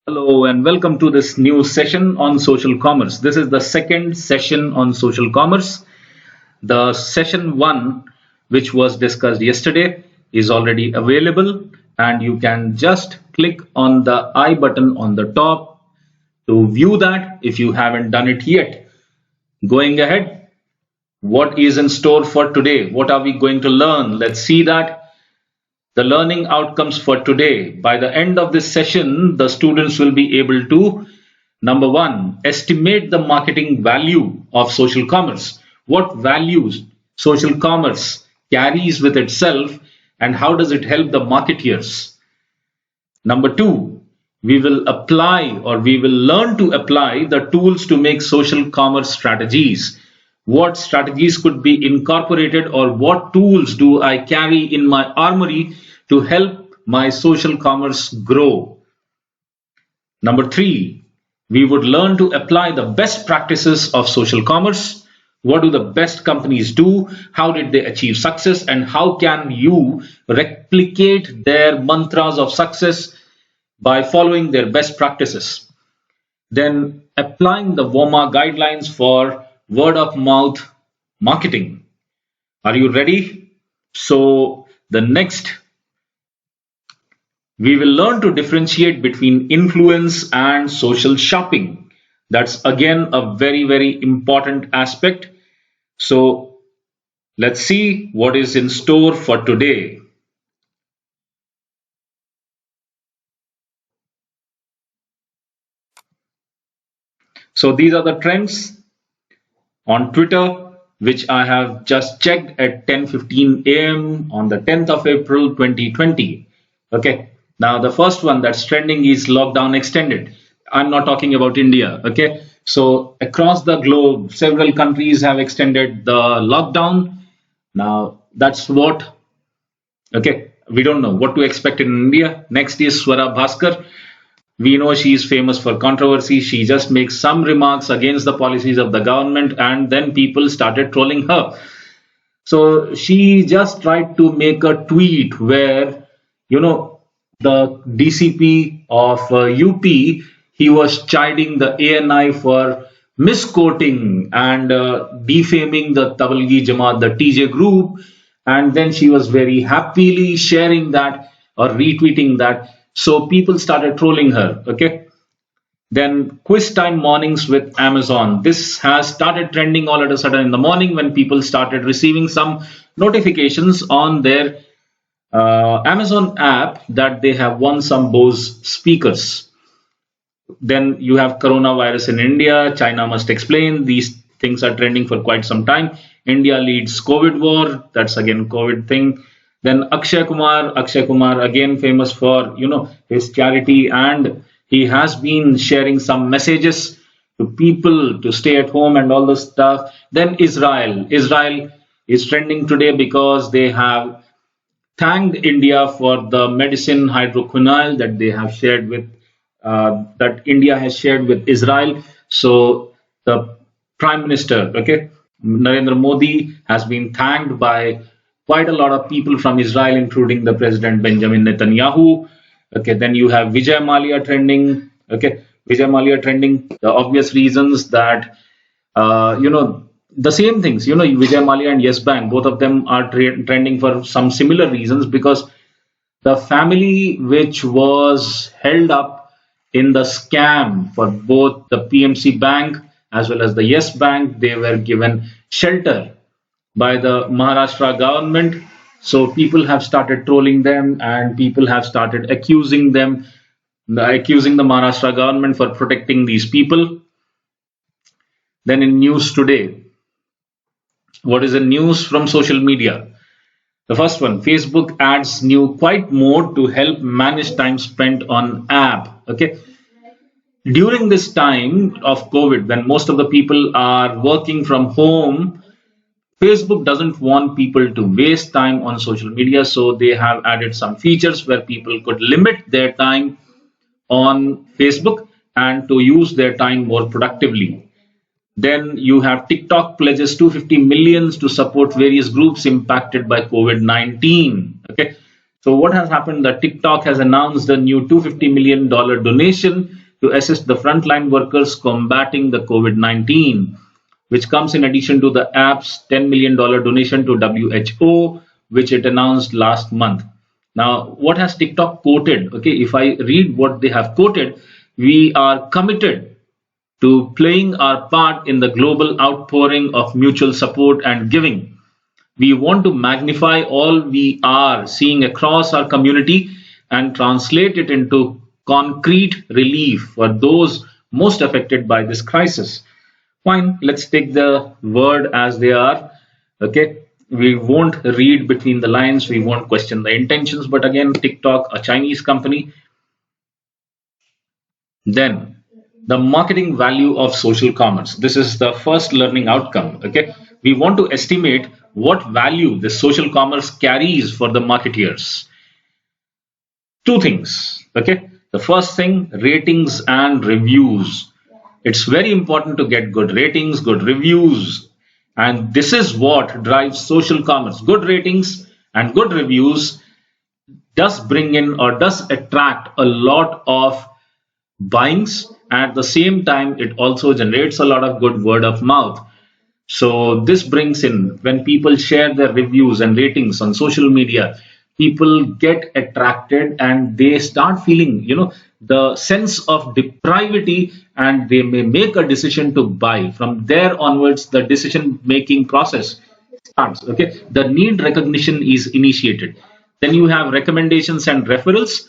Hello and welcome to this new session on social commerce. This is the second session on social commerce. The session one, which was discussed yesterday, is already available, and you can just click on the I button on the top to view that if you haven't done it yet. Going ahead, what is in store for today? What are we going to learn? Let's see that. The learning outcomes for today. By the end of this session, the students will be able to, number one, estimate the marketing value of social commerce. What values social commerce carries with itself and how does it help the marketeers? Number two, we will apply or we will learn to apply the tools to make social commerce strategies. What strategies could be incorporated or what tools do I carry in my armory to help my social commerce grow? Number three, we would learn to apply the best practices of social commerce. What do the best companies do? How did they achieve success? And how can you replicate their mantras of success by following their best practices? Then applying the WOMMA guidelines for word of mouth marketing. Are you ready? So the next, we will learn to differentiate between influence and social shopping. That's again a very important aspect. So let's see what is in store for today. So these are the trends on Twitter, which I have just checked at 10:15 a.m. on the 10th of April 2020. Okay, now the first one that's trending is lockdown extended. I'm not talking about India. Okay, so across the globe, several countries have extended the lockdown. Now that's what. Okay, we don't know what to expect in India. Next is Swara Bhaskar. We know she is famous for controversy. She just makes some remarks against the policies of the government, and then people started trolling her. So she just tried to make a tweet where, the DCP of UP, he was chiding the ANI for misquoting and defaming the Tablighi Jamaat, the TJ group. And then she was very happily sharing that or retweeting that. So people started trolling her. Okay. Then quiz time mornings with Amazon. This has started trending all of a sudden in the morning when people started receiving some notifications on their Amazon app that they have won some Bose speakers. Then you have coronavirus in India. China must explain. These things are trending for quite some time. India leads COVID war. That's again COVID thing. Then Akshay Kumar. Akshay Kumar again famous for his charity, and he has been sharing some messages to people to stay at home and all this stuff. Then Israel. Israel is trending today because they have thanked India for the medicine hydroquinone that they have shared with that India has shared with Israel. So the Prime Minister, okay, Narendra Modi has been thanked by quite a lot of people from Israel, including the President Benjamin Netanyahu. Okay, then you have Vijay Mallya trending. Okay, Vijay Mallya trending. The obvious reasons that the same things. Vijay Mallya and Yes Bank, both of them are trending for some similar reasons because the family which was held up in the scam for both the PMC Bank as well as the Yes Bank, they were given shelter by the Maharashtra government. So people have started trolling them and people have started accusing them, accusing the Maharashtra government for protecting these people. Then in news today, what is the news from social media? The first one, Facebook adds new quiet mode to help manage time spent on app. Okay. During this time of COVID, when most of the people are working from home, Facebook doesn't want people to waste time on social media. So they have added some features where people could limit their time on Facebook and to use their time more productively. Then you have TikTok pledges 250 millions to support various groups impacted by COVID-19. Okay. So what has happened that TikTok has announced a new $250 million donation to assist the frontline workers combating the COVID-19, which comes in addition to the app's $10 million donation to WHO, which it announced last month. Now, what has TikTok quoted? Okay, if I read what they have quoted, we are committed to playing our part in the global outpouring of mutual support and giving. We want to magnify all we are seeing across our community and translate it into concrete relief for those most affected by this crisis. Fine, let's take the word as they are. Okay, we won't read between the lines, we won't question the intentions, but again, TikTok, a Chinese company. Then, the marketing value of social commerce. This is the first learning outcome. Okay, we want to estimate what value the social commerce carries for the marketeers. Two things. Okay, the first thing, ratings and reviews. It's very important to get good ratings, good reviews, and this is what drives social commerce. Good ratings and good reviews does bring in or does attract a lot of buyings. At the same time, it also generates a lot of good word of mouth. So this brings in, when people share their reviews and ratings on social media, people get attracted and they start feeling, the sense of depravity, and they may make a decision to buy. From there onwards, the decision making process starts. Okay, the need recognition is initiated. Then you have recommendations and referrals.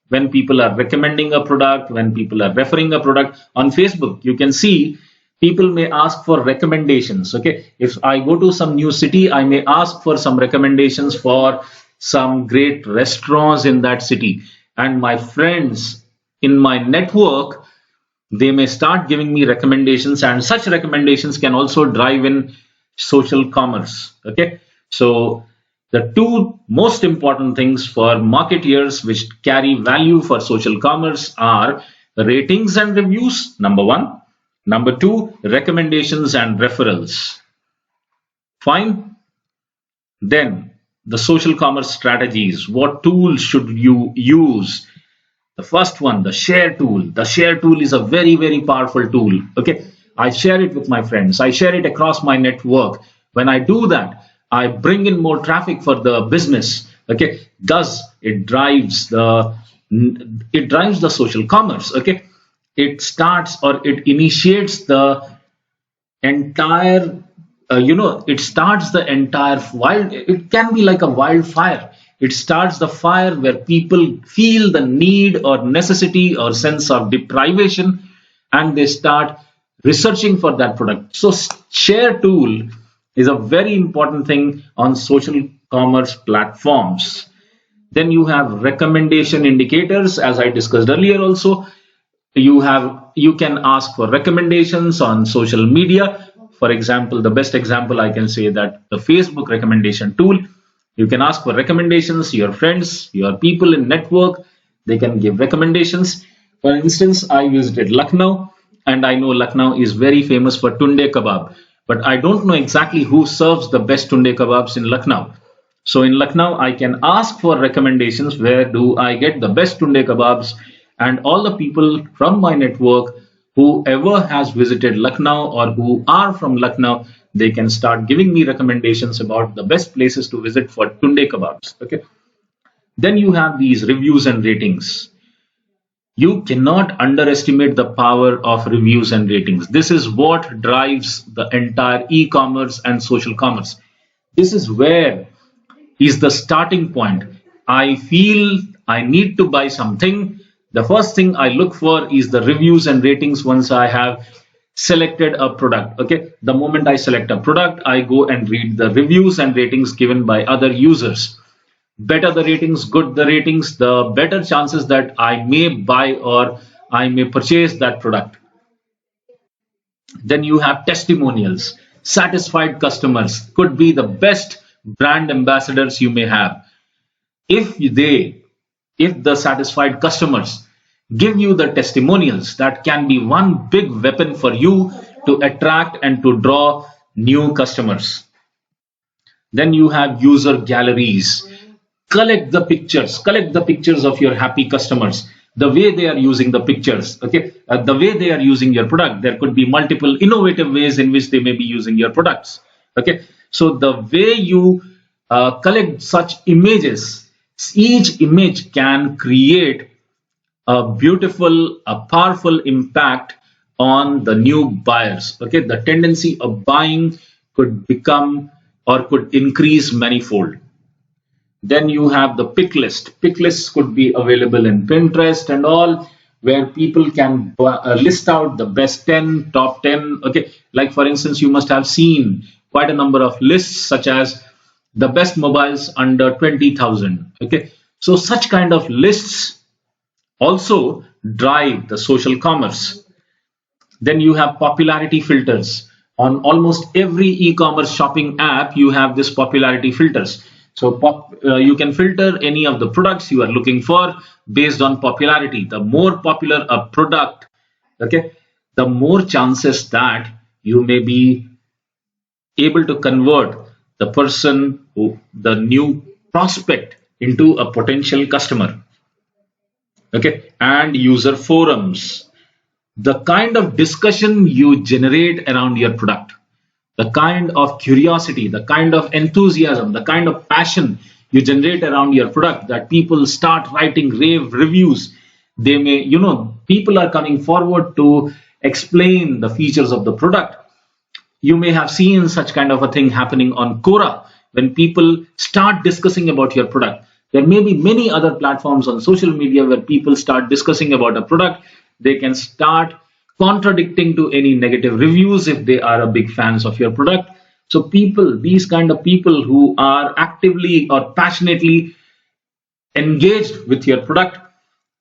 When people are recommending a product, when people are referring a product on Facebook, you can see people may ask for recommendations. Okay, if I go to some new city, I may ask for some recommendations for some great restaurants in that city, and my friends in my network, they may start giving me recommendations, and such recommendations can also drive in social commerce. Okay, so the two most important things for marketeers which carry value for social commerce are ratings and reviews, number one. Number two, recommendations and referrals. Fine. Then the social commerce strategies. What tools should you use? The first one, the share tool. The share tool is a very, very powerful tool. Okay, I share it with my friends. I share it across my network. When I do that, I bring in more traffic for the business. Okay, thus it drives the social commerce. Okay, it starts or it initiates the entire it starts the entire wild, it can be like a wildfire. It starts the fire where people feel the need or necessity or sense of deprivation, and they start researching for that product. So share tool is a very important thing on social commerce platforms. Then you have recommendation indicators, as I discussed earlier. Also, you can ask for recommendations on social media. For example, the best example I can say that the Facebook recommendation tool, you can ask for recommendations. Your friends, your people in network, they can give recommendations. For instance, I visited Lucknow, and I know Lucknow is very famous for tunde kebab, but I don't know exactly who serves the best tunde kebabs in Lucknow. So in Lucknow, I can ask for recommendations. Where do I get the best tunde kebabs? And all the people from my network, whoever has visited Lucknow or who are from Lucknow, they can start giving me recommendations about the best places to visit for tunde kebabs. Okay. Then you have these reviews and ratings. You cannot underestimate the power of reviews and ratings. This is what drives the entire e-commerce and social commerce. This is where is the starting point. I feel I need to buy something. The first thing I look for is the reviews and ratings once I have selected a product. Okay, the moment I select a product, I go and read the reviews and ratings given by other users. Better the ratings, good the ratings, the better chances that I may buy or I may purchase that product. Then you have testimonials. Satisfied customers could be the best brand ambassadors you may have. If the satisfied customers give you the testimonials, that can be one big weapon for you to attract and to draw new customers. Then you have user galleries. collect the pictures of your happy customers, the way they are using the pictures, okay, the way they are using your product. There could be multiple innovative ways in which they may be using your products, okay. So the way you collect such images, each image can create a beautiful, a powerful impact on the new buyers, okay. The tendency of buying could become or could increase manifold. Then you have the pick list. Pick lists could be available in Pinterest and all, where people can list out the best 10, top 10. Okay, like for instance, you must have seen quite a number of lists such as the best mobiles under 20,000. Okay, so such kind of lists also drive the social commerce. Then you have popularity filters. On almost every e-commerce shopping app, you have this popularity filters. So you can filter any of the products you are looking for based on popularity. The more popular a product, okay, the more chances that you may be able to convert the person, the new prospect, into a potential customer. Okay, and user forums. The kind of discussion you generate around your product, the kind of curiosity, the kind of enthusiasm, the kind of passion you generate around your product, that people start writing rave reviews. They may, people are coming forward to explain the features of the product. You may have seen such kind of a thing happening on Quora when people start discussing about your product. There may be many other platforms on social media where people start discussing about a product. They can start contradicting to any negative reviews if they are a big fans of your product. So these kind of people who are actively or passionately engaged with your product,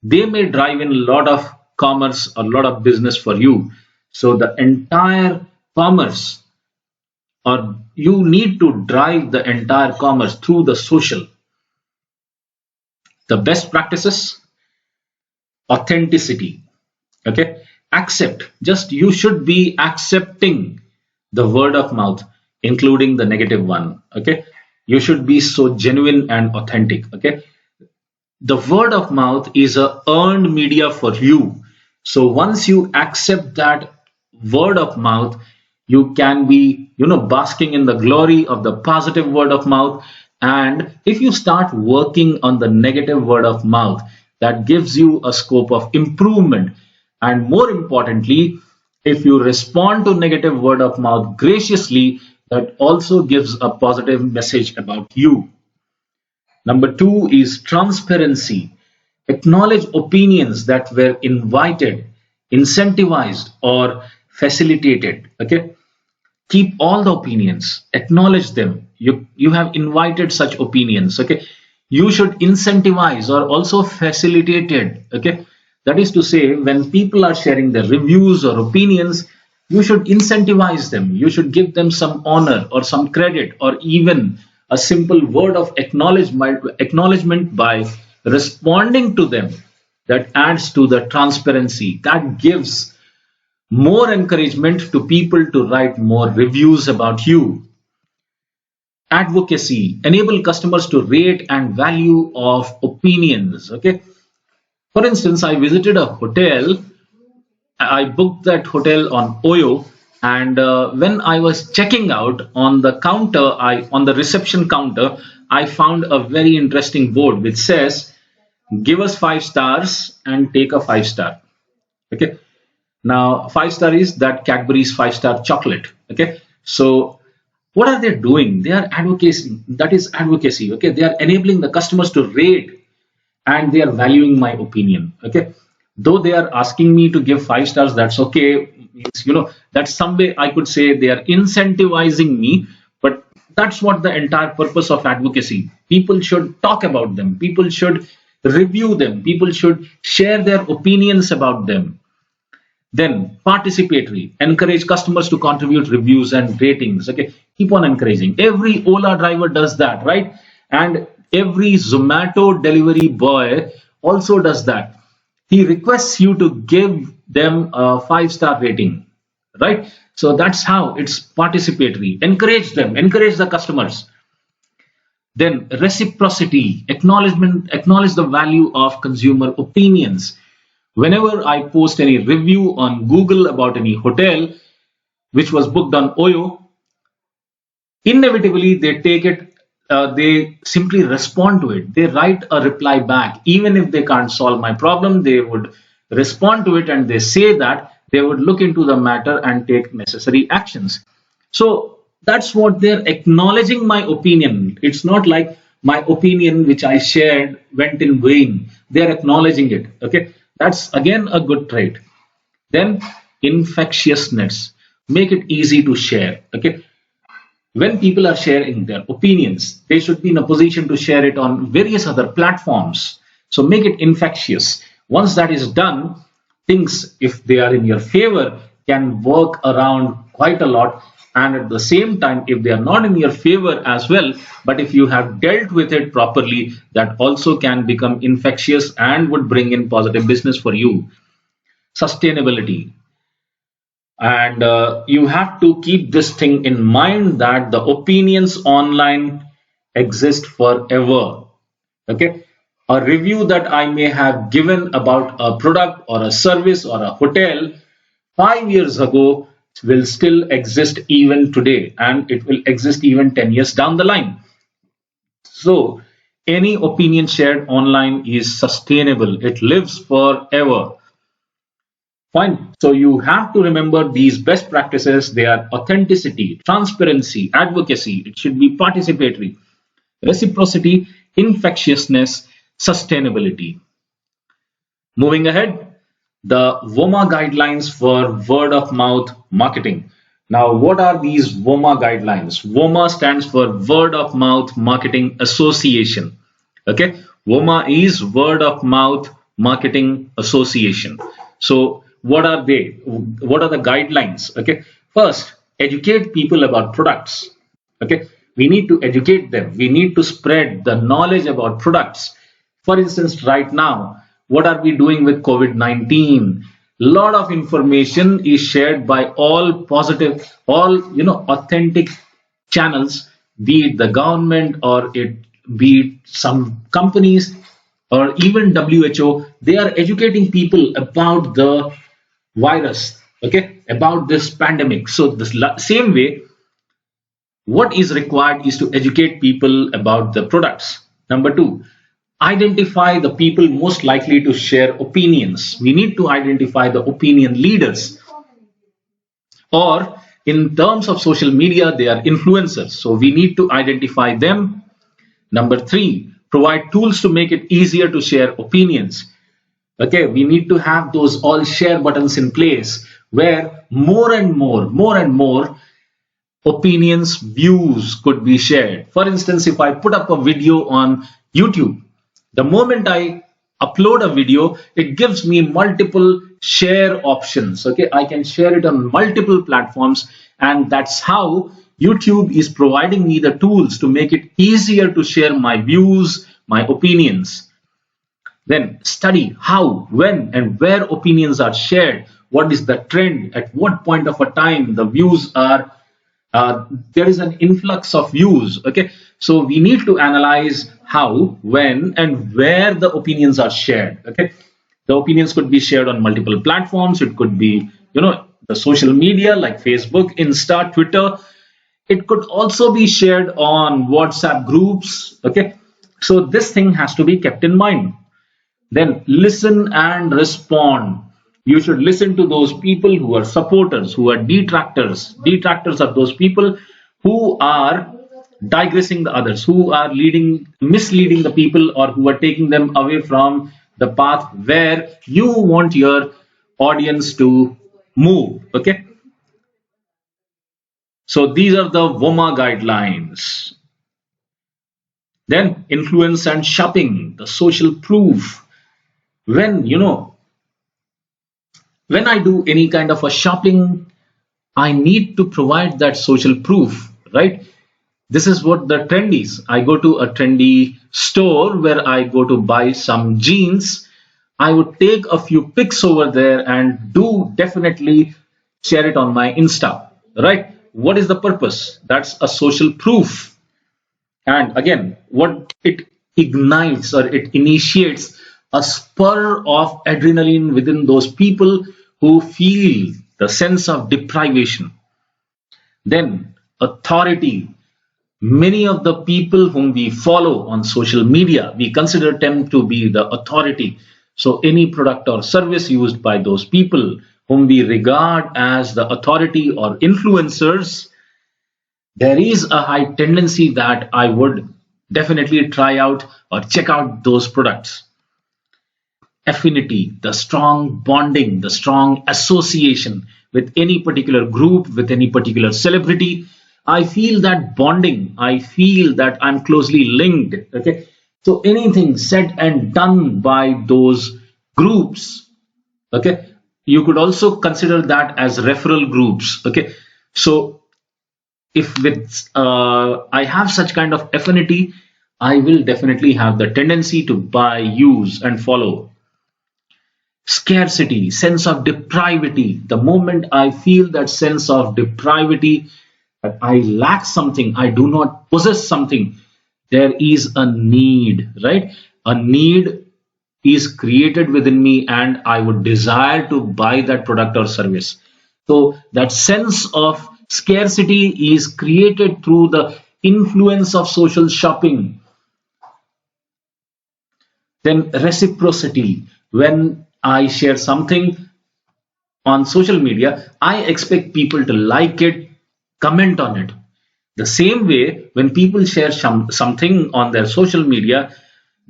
they may drive in a lot of commerce or a lot of business for you. So the entire commerce, or you need to drive the entire commerce through the social. The best practices, authenticity. Okay, you should be accepting the word of mouth, including the negative one. Okay, you should be so genuine and authentic. Okay, the word of mouth is a earned media for you. So once you accept that word of mouth, you can be, basking in the glory of the positive word of mouth. And if you start working on the negative word of mouth, that gives you a scope of improvement. And more importantly, if you respond to negative word of mouth graciously, that also gives a positive message about you. Number 2 is transparency. Acknowledge opinions that were invited, incentivized, or facilitated. Okay, keep all the opinions, acknowledge them. You have invited such opinions. Okay, you should incentivize or also facilitate it. Okay, that is to say, when people are sharing their reviews or opinions, you should incentivize them. You should give them some honor or some credit, or even a simple word of acknowledgement by responding to them. That adds to the transparency. That gives more encouragement to people to write more reviews about you. Advocacy. Enable customers to rate and value of opinions. Okay. For instance, I visited a hotel. I booked that hotel on Oyo, and when I was checking out on the counter, on the reception counter, I found a very interesting board which says, "Give us 5 stars and take a 5-star." Okay. Now, 5-star is that Cadbury's 5-star chocolate. Okay. So what are they doing? They are advocacy. That is advocacy. Okay. They are enabling the customers to rate, and they are valuing my opinion. Okay, though they are asking me to give 5 stars, that's okay. That's some way I could say they are incentivizing me, but that's what the entire purpose of advocacy. People should talk about them. People should review them. People should share their opinions about them. Then participatory, encourage customers to contribute reviews and ratings. Okay, keep on encouraging. Every Ola driver does that, right? And every Zomato delivery boy also does that. He requests you to give them a 5-star rating, right? So that's how it's participatory. Encourage them, encourage the customers. Then reciprocity, acknowledge the value of consumer opinions. Whenever I post any review on Google about any hotel which was booked on Oyo, inevitably they take it, they simply respond to it. They write a reply back. Even if they can't solve my problem, they would respond to it and they say that they would look into the matter and take necessary actions. So that's what they're acknowledging my opinion. It's not like my opinion which I shared went in vain. They're acknowledging it. Okay, that's again a good trait. Then infectiousness. Make it easy to share. Okay, when people are sharing their opinions, they should be in a position to share it on various other platforms. So make it infectious. Once that is done, things, if they are in your favor, can work around quite a lot. And at the same time, if they are not in your favor as well, but if you have dealt with it properly, that also can become infectious and would bring in positive business for you. Sustainability. And you have to keep this thing in mind that the opinions online exist forever. Okay, a review that I may have given about a product or a service or a hotel 5 years ago will still exist even today, and it will exist even 10 years down the line. So any opinion shared online is sustainable, it lives forever. Fine. So you have to remember these best practices. They are authenticity, transparency, advocacy. It should be participatory, reciprocity, infectiousness, sustainability. Moving ahead, the WOMMA guidelines for word of mouth marketing. Now, what are these WOMMA guidelines? WOMMA stands for Word of Mouth Marketing Association. Okay, WOMMA is Word of Mouth Marketing Association. So what are they? What are the guidelines? Okay, first, educate people about products. Okay, we need to educate them. We need to spread the knowledge about products. For instance, right now, what are we doing with COVID-19? Lot of information is shared by all positive, all authentic channels, be it the government or be it some companies or even WHO. They are educating people about the virus, okay, about this pandemic. So this same way, what is required is to educate people about the products. Number two, identify the people most likely to share opinions. We need to identify the opinion leaders, or in terms of social media, they are influencers. So we need to identify them. Number three, provide tools to make it easier to share opinions. Okay, we need to have those all share buttons in place where more and more opinions, views could be shared. For instance, if I put up a video on YouTube, the moment I upload a video, it gives me multiple share options. Okay, I can share it on multiple platforms, and that's how YouTube is providing me the tools to make it easier to share my views, my opinions. Then study how, when, and where opinions are shared. What is the trend? At what point of a time the views are, there is an influx of views. Okay, so we need to analyze how, when, and where the opinions are shared. Okay, the opinions could be shared on multiple platforms. It could be, the social media like Facebook, Insta, Twitter. It could also be shared on WhatsApp groups. Okay, so this thing has to be kept in mind. Then listen and respond. You should listen to those people who are supporters, who are detractors. Detractors are those people who are digressing the others, who are misleading the people, or who are taking them away from the path where you want your audience to move. Okay. So these are the WOMMA guidelines. Then influence and shopping, the social proof. When I do any kind of a shopping, I need to provide that social proof, right? This is what the trend is. I go to a trendy store where I go to buy some jeans. I would take a few pics over there and do definitely share it on my Insta, right? What is the purpose? That's a social proof. And again, what it ignites or it initiates a spur of adrenaline within those people who feel the sense of deprivation. Then, authority. Many of the people whom we follow on social media, we consider them to be the authority. So, any product or service used by those people whom we regard as the authority or influencers, there is a high tendency that I would definitely try out or check out those products. Affinity, the strong bonding, the strong association with any particular group, with any particular celebrity. I feel that bonding, I feel that I'm closely linked. Okay. So anything said and done by those groups, okay, you could also consider that as referral groups. Okay. So if with I have such kind of affinity, I will definitely have the tendency to buy, use, and follow. Scarcity, sense of depravity. The moment I feel that sense of depravity, that I lack something, I do not possess something, there is a need, right? A need is created within me, and I would desire to buy that product or service. So that sense of scarcity is created through the influence of social shopping. Then reciprocity. When I share something on social media, I expect people to like it, comment on it. The same way, when people share something on their social media,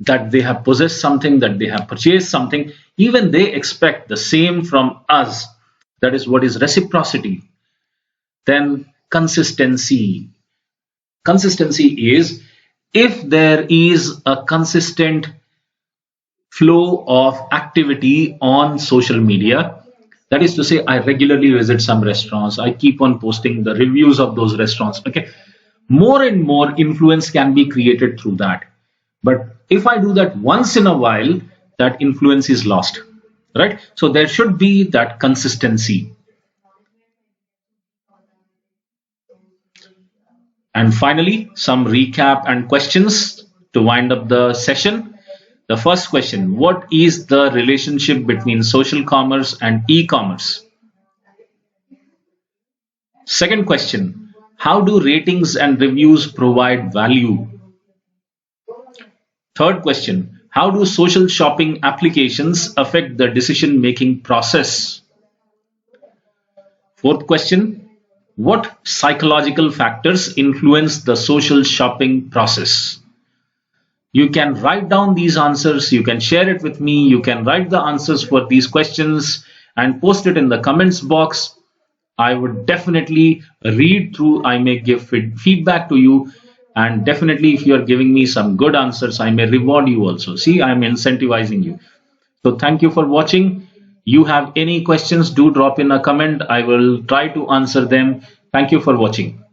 that they have possessed something, that they have purchased something, even they expect the same from us. That is what is reciprocity. Then consistency. Consistency is if there is a consistent flow of activity on social media. That is to say, I regularly visit some restaurants. I keep on posting the reviews of those restaurants. Okay. More and more influence can be created through that. But if I do that once in a while, that influence is lost. Right. So there should be that consistency. And finally, some recap and questions to wind up the session. The first question: what is the relationship between social commerce and e-commerce? Second question: how do ratings and reviews provide value? Third question: how do social shopping applications affect the decision making process? Fourth question: what psychological factors influence the social shopping process? You can write down these answers, you can share it with me, you can write the answers for these questions and post it in the comments box. I would definitely read through, I may give feedback to you, and definitely if you are giving me some good answers, I may reward you also. See, I am incentivizing you. So thank you for watching. You have any questions, do drop in a comment. I will try to answer them. Thank you for watching.